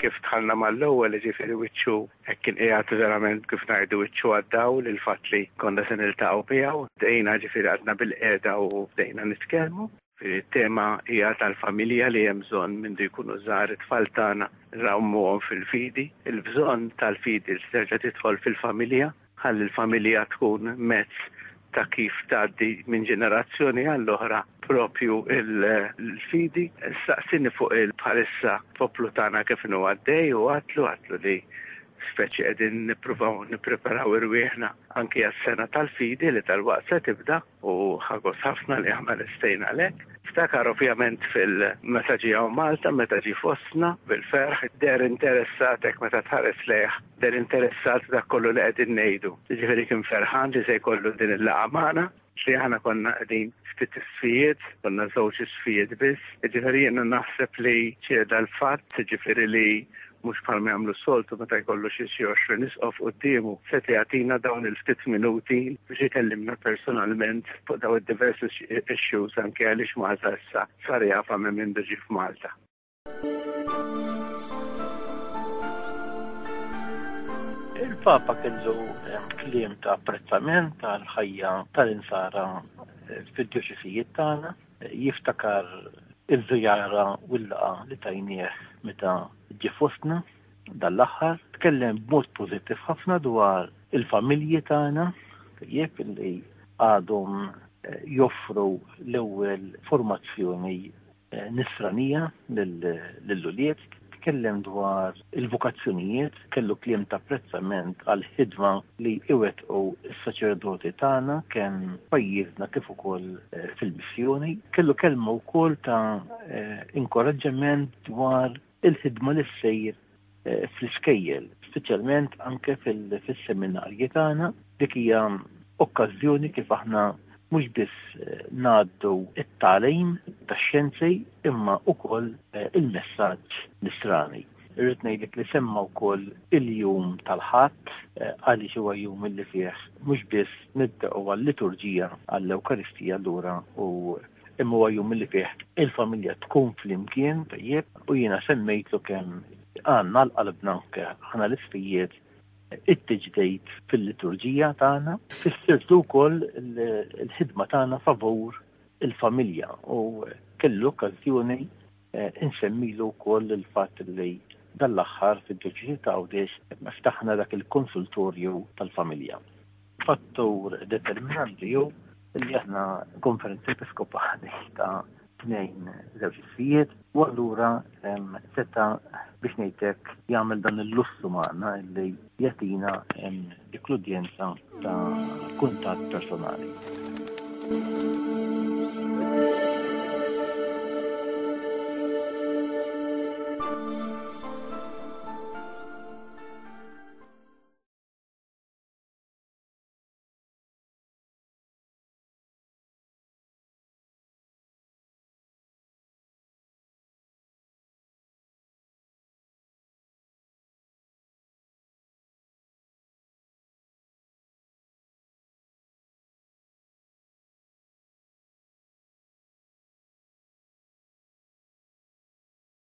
kif tħallna mal-ewwel ġifieri wiċċu hekk kien qiegħed verament kif ngħidu wiċċu għaddaw lil fatt li konna se niltaqgħu miegħu. Bdejna ġifieri għadna bil-qiegħda u bdejna nitkellmu. Il-tema hija tal-familja li hemm bżonn mindu jkunu żgħar it-tfal tagħna nrawmuhom fil-fidi. Il-bżonn tal-fidi li terġa' tidħol fil-familja ħalli l-familja tkun mezz ta' kif tgħaddi minn ġenerazzjoni għall-oħra propju il-fidi. Staqsini fuq il-bħalissa poplu tagħna kif inhu għaddej u għatlu li speċi qegħdin nippruvaw nippreparaw irwieħna anke għas-sena tal-fidi li tal-waqt se tibda u ħagos ħafna li aħna nistejna għalhekk. Ftakar ovvjament meta ġie Malta, meta ġie fostna bil-ferħ, der interessat hekk meta tħares lejh, der interessat dak kollu li qegħdin ngħidu. Jiġifieri kien ferħan li se jkollu din il-laqgħa magħna li aħna konna qegħdin ftit isfijiet, konna żewġ isfijiet biss. Jiġifieri jiena naħseb li ċieda l-fatt, jiġifieri li mhux bħalma jagħmlu soltu meta jkollu xi 20 nisqof qudiemu se jagħtina dawn il-ftit minuti biex ikellimna personalment fuq dawn id-diversi issues anke għaliex Malta issa sar jafa minn min ġie f'Malta. Il-Papa kellu kliem ta' apprezzament tal-ħajja tal-insara fid-djoċesijiet tagħna, jiftakar il-żjara u l-laqgħa li tajnieh meta ġie fostna dal-aħħar, tkellem b'mod pożittiv ħafna dwar il-familji tagħna jekk li għadhom joffru l-ewwel formazzjoni nisranija lill-ulied, tkellem dwar il-vokazzjonijiet, kellu kliem ta' apprezzament għall-ħidma li iwettqu s-saċerdoti tagħna kemm pajjiżna kif ukoll fil-missjoni, kellu kelma wkoll ta' inkoraġġament dwar il-ħidma li ssejjer fl-iskejjel, speċjalment anke fis-seminarji tagħna, dik hija okkażjoni kif aħna mhux biss ngħaddu it-tagħlim tax-xjenzi imma wkoll il-messaġġ nisrani. Irrid ngħidlek li semma wkoll il-jum tal-Ħadd għaliex huwa jum illi fih mhux biss nibda'u għall-liturġija għall-Ewkaristija lura u imma huwa jum li fih il-familja tkun flimkien tajjeb u jiena semmejtlu kemm għandna l-qalbna anke aħna l-isfijiet it-tiġdejt fil-liturġija tagħna, fissirtu wkoll il-ħidma tagħna favur il-familja u kellu okkażjoni insemmilu wkoll il-fatt li dal-aħħar fid-djoċesi ta' Għawdex ftaħna dak il-konsultorju tal-familja. Fattur determinanti jew li aħna konferenzi episkopali ta' 2 żewġijiet u allura seta' biex ngħidlek jagħmel dan il-lussu magħna li jagħtina dik l-udjenza ta' kuntatt personali.